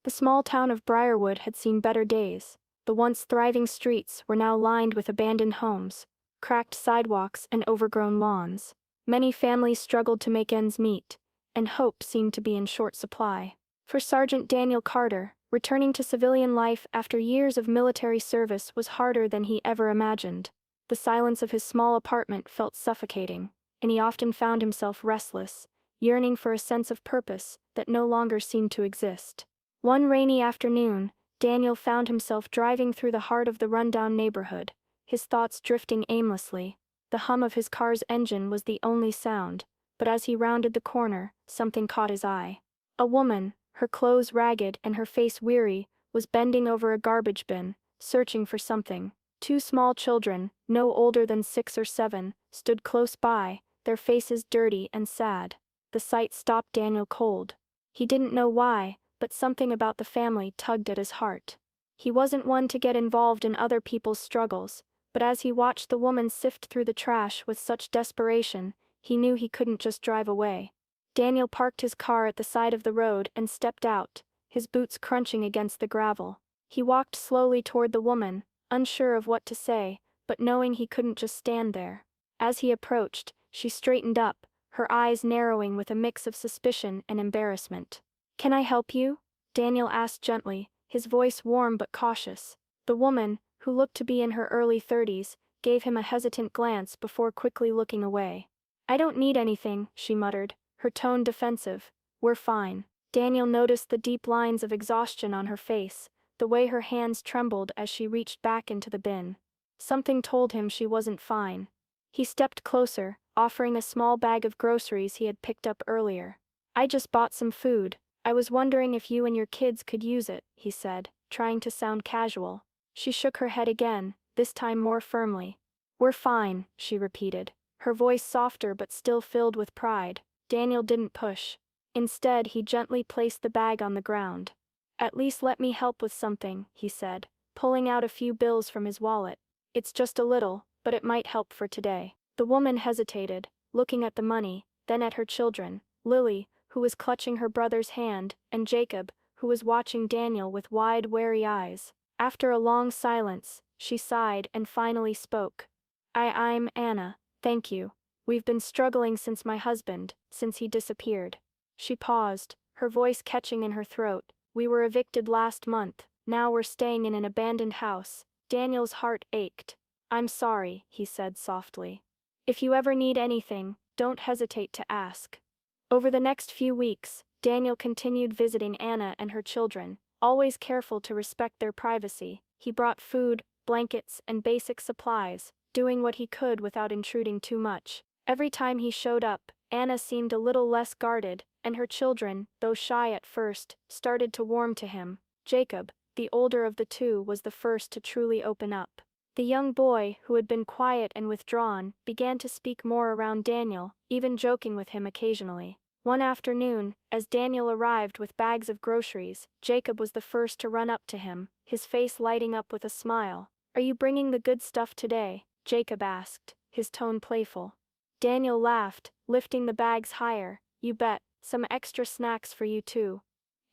The small town of Briarwood had seen better days. The once thriving streets were now lined with abandoned homes, cracked sidewalks, and overgrown lawns. Many families struggled to make ends meet, and hope seemed to be in short supply. For Sergeant Daniel Carter, returning to civilian life after years of military service was harder than he ever imagined. The silence of his small apartment felt suffocating, and he often found himself restless, yearning for a sense of purpose that no longer seemed to exist. One rainy afternoon, Daniel found himself driving through the heart of the rundown neighborhood, his thoughts drifting aimlessly. The hum of his car's engine was the only sound, but as he rounded the corner, something caught his eye. A woman, her clothes ragged and her face weary, was bending over a garbage bin, searching for something. Two small children, no older than 6 or 7, stood close by, their faces dirty and sad. The sight stopped Daniel cold. He didn't know why, but something about the family tugged at his heart. He wasn't one to get involved in other people's struggles, but as he watched the woman sift through the trash with such desperation, he knew he couldn't just drive away. Daniel parked his car at the side of the road and stepped out, his boots crunching against the gravel. He walked slowly toward the woman, unsure of what to say, but knowing he couldn't just stand there. As he approached, she straightened up, her eyes narrowing with a mix of suspicion and embarrassment. "Can I help you?" Daniel asked gently, his voice warm but cautious. The woman, who looked to be in her early 30s, gave him a hesitant glance before quickly looking away. "I don't need anything," she muttered, her tone defensive. "We're fine." Daniel noticed the deep lines of exhaustion on her face, the way her hands trembled as she reached back into the bin. Something told him she wasn't fine. He stepped closer, offering a small bag of groceries he had picked up earlier. "I just bought some food. I was wondering if you and your kids could use it," he said, trying to sound casual. She shook her head again, this time more firmly. "We're fine," she repeated, her voice softer but still filled with pride. Daniel didn't push. Instead, he gently placed the bag on the ground. "At least let me help with something," he said, pulling out a few bills from his wallet. "It's just a little, but it might help for today." The woman hesitated, looking at the money, then at her children, Lily, who was clutching her brother's hand, and Jacob, who was watching Daniel with wide, wary eyes. After a long silence, she sighed and finally spoke. I'm Anna, thank you. We've been struggling since he disappeared." She paused, her voice catching in her throat. "We were evicted last month, now we're staying in an abandoned house." Daniel's heart ached. "I'm sorry," he said softly. "If you ever need anything, don't hesitate to ask." Over the next few weeks, Daniel continued visiting Anna and her children, always careful to respect their privacy. He brought food, blankets, and basic supplies, doing what he could without intruding too much. Every time he showed up, Anna seemed a little less guarded, and her children, though shy at first, started to warm to him. Jacob, the older of the two, was the first to truly open up. The young boy, who had been quiet and withdrawn, began to speak more around Daniel, even joking with him occasionally. One afternoon, as Daniel arrived with bags of groceries, Jacob was the first to run up to him, his face lighting up with a smile. "Are you bringing the good stuff today?" Jacob asked, his tone playful. Daniel laughed, lifting the bags higher. "You bet, some extra snacks for you too."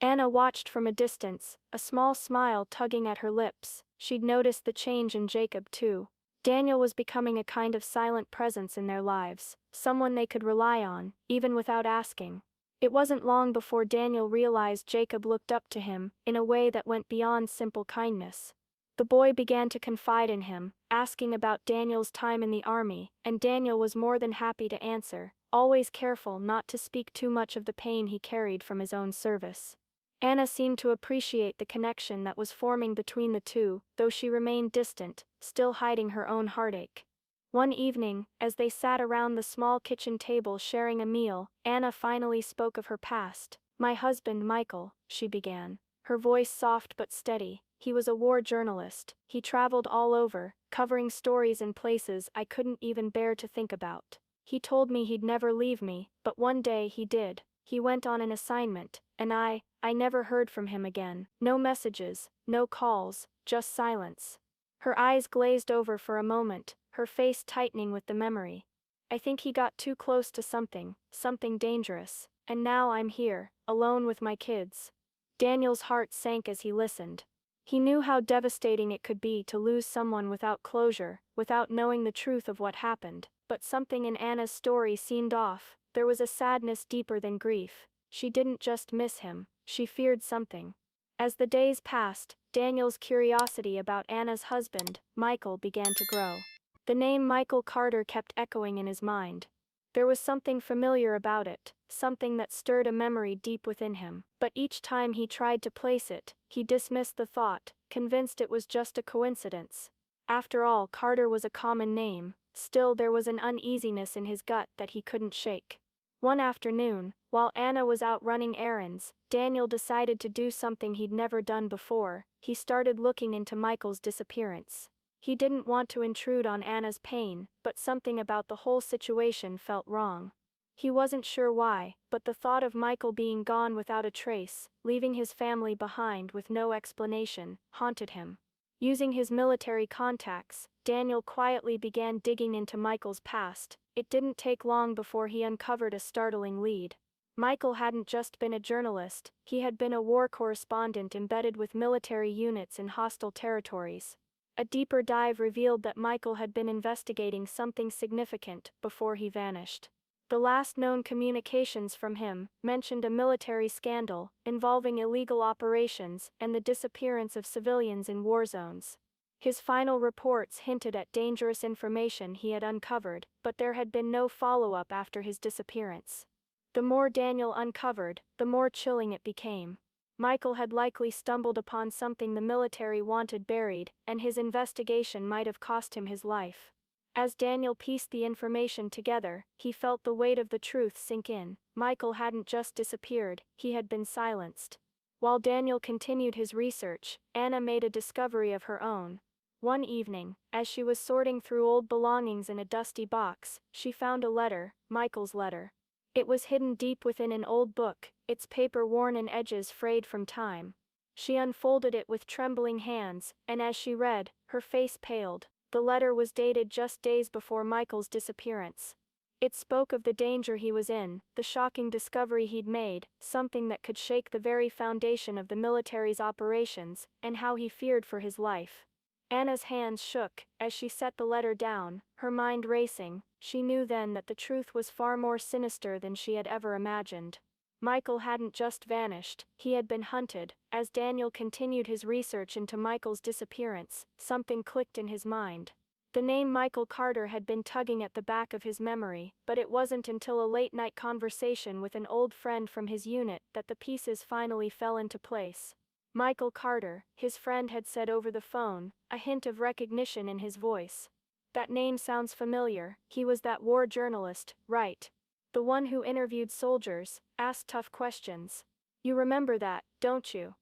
Anna watched from a distance, a small smile tugging at her lips. She'd noticed the change in Jacob too. Daniel was becoming a kind of silent presence in their lives, someone they could rely on, even without asking. It wasn't long before Daniel realized Jacob looked up to him in a way that went beyond simple kindness. The boy began to confide in him, asking about Daniel's time in the army, and Daniel was more than happy to answer, always careful not to speak too much of the pain he carried from his own service. Anna seemed to appreciate the connection that was forming between the two, though she remained distant, still hiding her own heartache. One evening, as they sat around the small kitchen table sharing a meal, Anna finally spoke of her past. "My husband, Michael," she began, her voice soft but steady. "He was a war journalist. He traveled all over, covering stories in places I couldn't even bear to think about. He told me he'd never leave me, but one day he did. He went on an assignment, and I never heard from him again. No messages, no calls, just silence." Her eyes glazed over for a moment, her face tightening with the memory. "I think he got too close to something dangerous, and now I'm here, alone with my kids." Daniel's heart sank as he listened. He knew how devastating it could be to lose someone without closure, without knowing the truth of what happened. But something in Anna's story seemed off. There was a sadness deeper than grief. She didn't just miss him, she feared something. As the days passed, Daniel's curiosity about Anna's husband, Michael, began to grow. The name Michael Carter kept echoing in his mind. There was something familiar about it, something that stirred a memory deep within him. But each time he tried to place it, he dismissed the thought, convinced it was just a coincidence. After all, Carter was a common name. Still, there was an uneasiness in his gut that he couldn't shake. One afternoon, while Anna was out running errands, Daniel decided to do something he'd never done before. He started looking into Michael's disappearance. He didn't want to intrude on Anna's pain, but something about the whole situation felt wrong. He wasn't sure why, but the thought of Michael being gone without a trace, leaving his family behind with no explanation, haunted him. Using his military contacts, Daniel quietly began digging into Michael's past. It didn't take long before he uncovered a startling lead. Michael hadn't just been a journalist, he had been a war correspondent embedded with military units in hostile territories. A deeper dive revealed that Michael had been investigating something significant before he vanished. The last known communications from him mentioned a military scandal involving illegal operations and the disappearance of civilians in war zones. His final reports hinted at dangerous information he had uncovered, but there had been no follow-up after his disappearance. The more Daniel uncovered, the more chilling it became. Michael had likely stumbled upon something the military wanted buried, and his investigation might have cost him his life. As Daniel pieced the information together, he felt the weight of the truth sink in. Michael hadn't just disappeared, he had been silenced. While Daniel continued his research, Anna made a discovery of her own. One evening, as she was sorting through old belongings in a dusty box, she found a letter, Michael's letter. It was hidden deep within an old book, its paper worn and edges frayed from time. She unfolded it with trembling hands, and as she read, her face paled. The letter was dated just days before Michael's disappearance. It spoke of the danger he was in, the shocking discovery he'd made, something that could shake the very foundation of the military's operations, and how he feared for his life. Anna's hands shook as she set the letter down, her mind racing. She knew then that the truth was far more sinister than she had ever imagined. Michael hadn't just vanished, he had been hunted. As Daniel continued his research into Michael's disappearance, something clicked in his mind. The name Michael Carter had been tugging at the back of his memory, but it wasn't until a late-night conversation with an old friend from his unit that the pieces finally fell into place. Michael Carter, his friend had said over the phone, a hint of recognition in his voice. That name sounds familiar, he was that war journalist, right? The one who interviewed soldiers, asked tough questions. You remember that, don't you?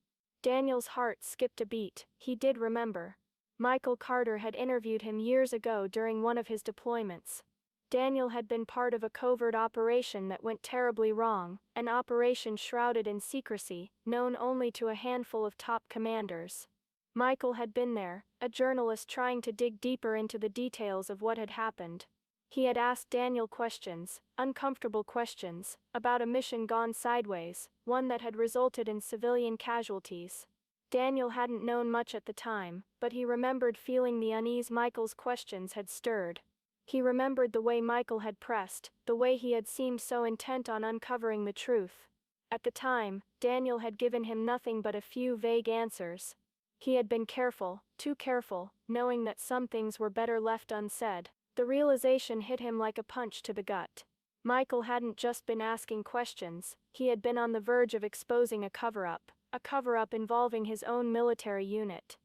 Daniel's heart skipped a beat. He did remember. Michael Carter had interviewed him years ago during one of his deployments. Daniel had been part of a covert operation that went terribly wrong, an operation shrouded in secrecy, known only to a handful of top commanders. Michael had been there, a journalist trying to dig deeper into the details of what had happened. He had asked Daniel questions, uncomfortable questions, about a mission gone sideways, one that had resulted in civilian casualties. Daniel hadn't known much at the time, but he remembered feeling the unease Michael's questions had stirred. He remembered the way Michael had pressed, the way he had seemed so intent on uncovering the truth. At the time, Daniel had given him nothing but a few vague answers. He had been careful, too careful, knowing that some things were better left unsaid. The realization hit him like a punch to the gut. Michael hadn't just been asking questions, he had been on the verge of exposing a cover-up involving his own military unit.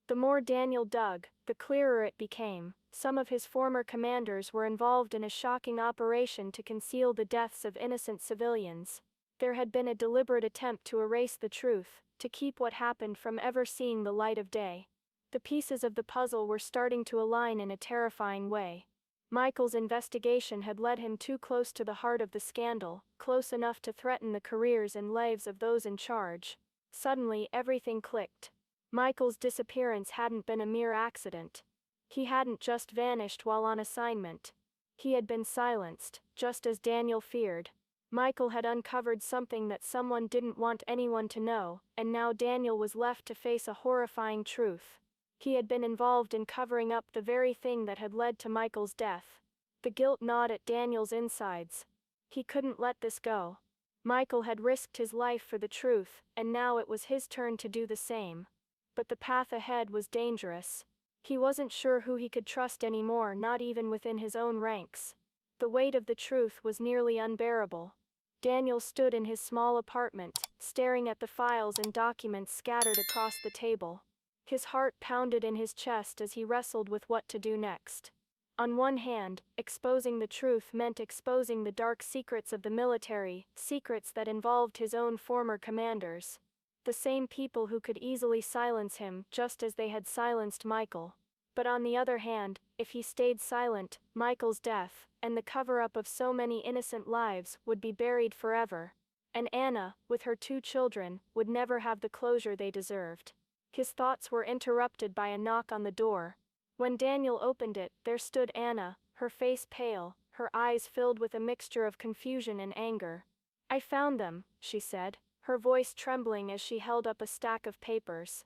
The more Daniel dug, the clearer it became. Some of his former commanders were involved in a shocking operation to conceal the deaths of innocent civilians. There had been a deliberate attempt to erase the truth, to keep what happened from ever seeing the light of day. The pieces of the puzzle were starting to align in a terrifying way. Michael's investigation had led him too close to the heart of the scandal, close enough to threaten the careers and lives of those in charge. Suddenly, everything clicked. Michael's disappearance hadn't been a mere accident. He hadn't just vanished while on assignment. He had been silenced, just as Daniel feared. Michael had uncovered something that someone didn't want anyone to know, and now Daniel was left to face a horrifying truth. He had been involved in covering up the very thing that had led to Michael's death. The guilt gnawed at Daniel's insides. He couldn't let this go. Michael had risked his life for the truth, and now it was his turn to do the same. But the path ahead was dangerous. He wasn't sure who he could trust anymore, not even within his own ranks. The weight of the truth was nearly unbearable. Daniel stood in his small apartment, staring at the files and documents scattered across the table. His heart pounded in his chest as he wrestled with what to do next. On one hand, exposing the truth meant exposing the dark secrets of the military, secrets that involved his own former commanders. The same people who could easily silence him, just as they had silenced Michael. But on the other hand, if he stayed silent, Michael's death, and the cover-up of so many innocent lives, would be buried forever. And Anna, with her 2 children, would never have the closure they deserved. His thoughts were interrupted by a knock on the door. When Daniel opened it, there stood Anna, her face pale, her eyes filled with a mixture of confusion and anger. "I found them," she said, her voice trembling as she held up a stack of papers.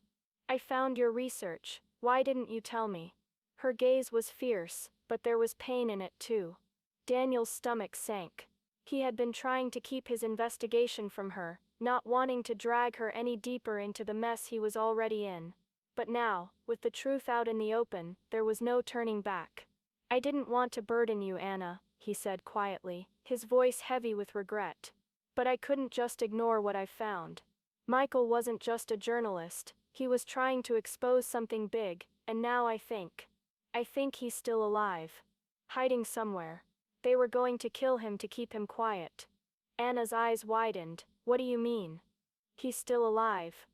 "I found your research. Why didn't you tell me?" Her gaze was fierce, but there was pain in it too. Daniel's stomach sank. He had been trying to keep his investigation from her, not wanting to drag her any deeper into the mess he was already in. But now, with the truth out in the open, there was no turning back. "I didn't want to burden you, Anna," he said quietly, his voice heavy with regret. "But I couldn't just ignore what I found. Michael wasn't just a journalist, he was trying to expose something big, and now I think he's still alive. Hiding somewhere. They were going to kill him to keep him quiet." Anna's eyes widened. "What do you mean? He's still alive?"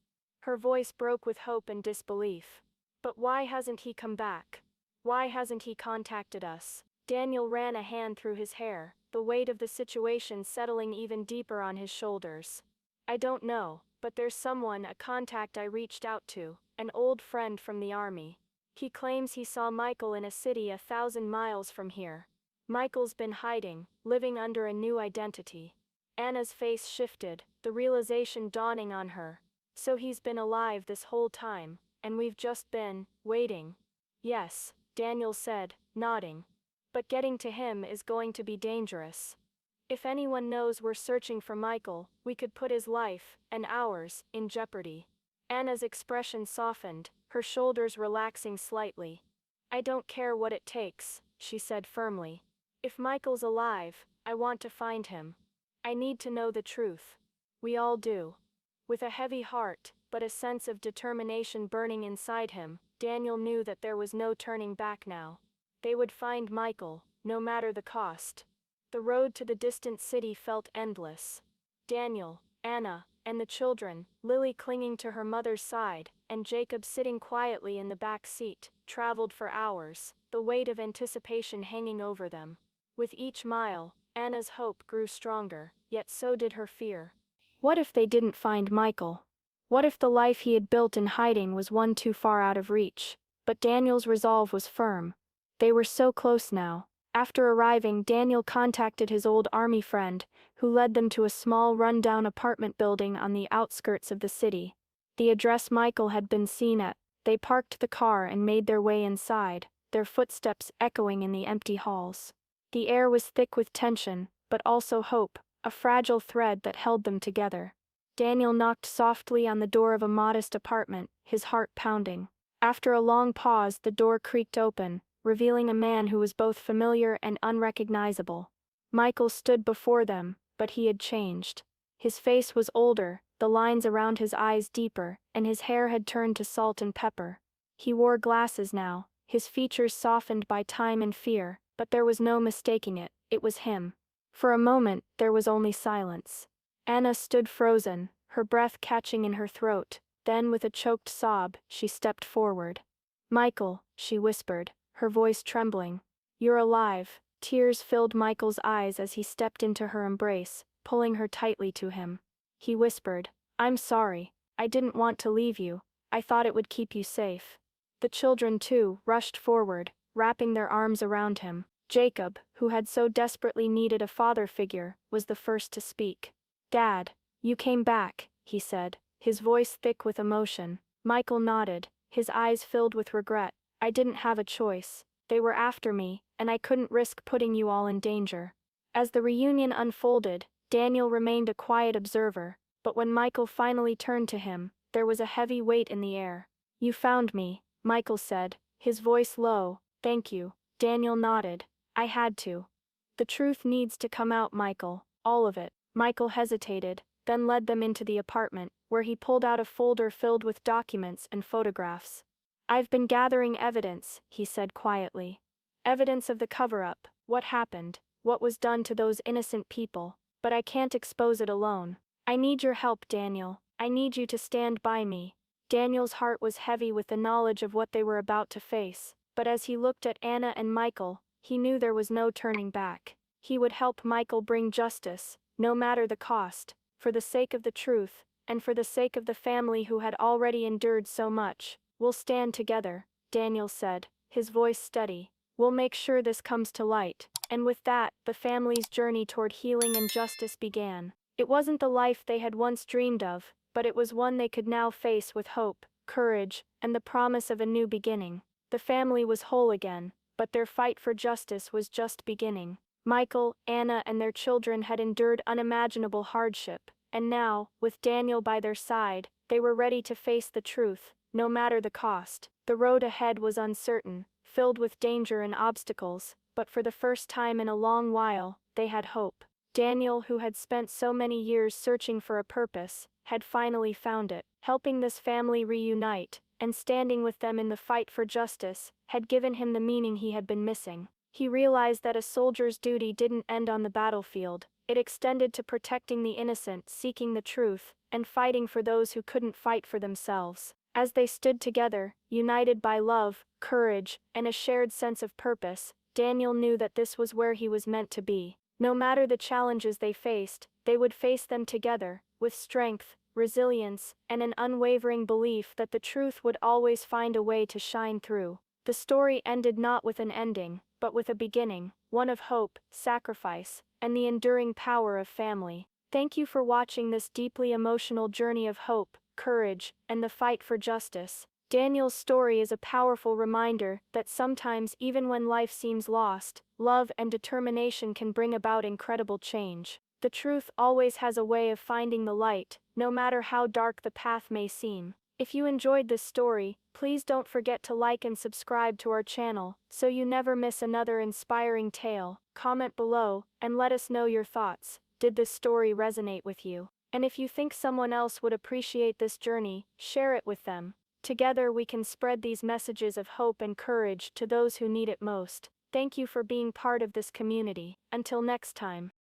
Her voice broke with hope and disbelief. "But why hasn't he come back? Why hasn't he contacted us?" Daniel ran a hand through his hair, the weight of the situation settling even deeper on his shoulders. "I don't know, but there's someone, a contact I reached out to, an old friend from the army. He claims he saw Michael in a city 1,000 miles from here. Michael's been hiding, living under a new identity." Anna's face shifted, the realization dawning on her. "So he's been alive this whole time, and we've just been waiting." "Yes," Daniel said, nodding. "But getting to him is going to be dangerous. If anyone knows we're searching for Michael, we could put his life, and ours, in jeopardy." Anna's expression softened, her shoulders relaxing slightly. "I don't care what it takes," she said firmly. "If Michael's alive, I want to find him. I need to know the truth. We all do." With a heavy heart, but a sense of determination burning inside him, Daniel knew that there was no turning back now. They would find Michael, no matter the cost. The road to the distant city felt endless. Daniel, Anna, and the children, Lily clinging to her mother's side, and Jacob sitting quietly in the back seat, traveled for hours, the weight of anticipation hanging over them. With each mile, Anna's hope grew stronger, yet so did her fear. What if they didn't find Michael? What if the life he had built in hiding was one too far out of reach? But Daniel's resolve was firm. They were so close now. After arriving, Daniel contacted his old army friend, who led them to a small run-down apartment building on the outskirts of the city. The address Michael had been seen at. They parked the car and made their way inside, their footsteps echoing in the empty halls. The air was thick with tension, but also hope, a fragile thread that held them together. Daniel knocked softly on the door of a modest apartment, his heart pounding. After a long pause, the door creaked open, revealing a man who was both familiar and unrecognizable. Michael stood before them, but he had changed. His face was older, the lines around his eyes deeper, and his hair had turned to salt and pepper. He wore glasses now, his features softened by time and fear, but there was no mistaking it, it was him. For a moment, there was only silence. Anna stood frozen, her breath catching in her throat. Then, with a choked sob, she stepped forward. "Michael," she whispered, her voice trembling. "You're alive." Tears filled Michael's eyes as he stepped into her embrace, pulling her tightly to him. He whispered, "I'm sorry. I didn't want to leave you. I thought it would keep you safe." The children, too, rushed forward, wrapping their arms around him. Jacob, who had so desperately needed a father figure, was the first to speak. "Dad, you came back," he said, his voice thick with emotion. Michael nodded, his eyes filled with regret. "I didn't have a choice. They were after me, and I couldn't risk putting you all in danger." As the reunion unfolded, Daniel remained a quiet observer, but when Michael finally turned to him, there was a heavy weight in the air. "You found me," Michael said, his voice low. "Thank you." Daniel nodded. "I had to. The truth needs to come out, Michael, all of it." Michael hesitated, then led them into the apartment, where he pulled out a folder filled with documents and photographs. "I've been gathering evidence," he said quietly. "Evidence of the cover-up, what happened, what was done to those innocent people, but I can't expose it alone. I need your help, Daniel. I need you to stand by me." Daniel's heart was heavy with the knowledge of what they were about to face, but as he looked at Anna and Michael, he knew there was no turning back. He would help Michael bring justice, no matter the cost, for the sake of the truth, and for the sake of the family who had already endured so much. "We'll stand together," Daniel said, his voice steady. "We'll make sure this comes to light." And with that, the family's journey toward healing and justice began. It wasn't the life they had once dreamed of, but it was one they could now face with hope, courage, and the promise of a new beginning. The family was whole again, but their fight for justice was just beginning. Michael, Anna, and their children had endured unimaginable hardship, and now, with Daniel by their side, they were ready to face the truth, no matter the cost. The road ahead was uncertain, filled with danger and obstacles, but for the first time in a long while, they had hope. Daniel, who had spent so many years searching for a purpose, had finally found it. Helping this family reunite, and standing with them in the fight for justice, had given him the meaning he had been missing. He realized that a soldier's duty didn't end on the battlefield. It extended to protecting the innocent, seeking the truth, and fighting for those who couldn't fight for themselves. As they stood together, united by love, courage, and a shared sense of purpose, Daniel knew that this was where he was meant to be. No matter the challenges they faced, they would face them together, with strength, resilience, and an unwavering belief that the truth would always find a way to shine through. The story ended not with an ending, but with a beginning, one of hope, sacrifice, and the enduring power of family. Thank you for watching this deeply emotional journey of hope, courage, and the fight for justice. Daniel's story is a powerful reminder that sometimes, even when life seems lost, love and determination can bring about incredible change. The truth always has a way of finding the light, no matter how dark the path may seem. If you enjoyed this story, please don't forget to like and subscribe to our channel, so you never miss another inspiring tale. Comment below, and let us know your thoughts. Did this story resonate with you? And if you think someone else would appreciate this journey, share it with them. Together we can spread these messages of hope and courage to those who need it most. Thank you for being part of this community. Until next time.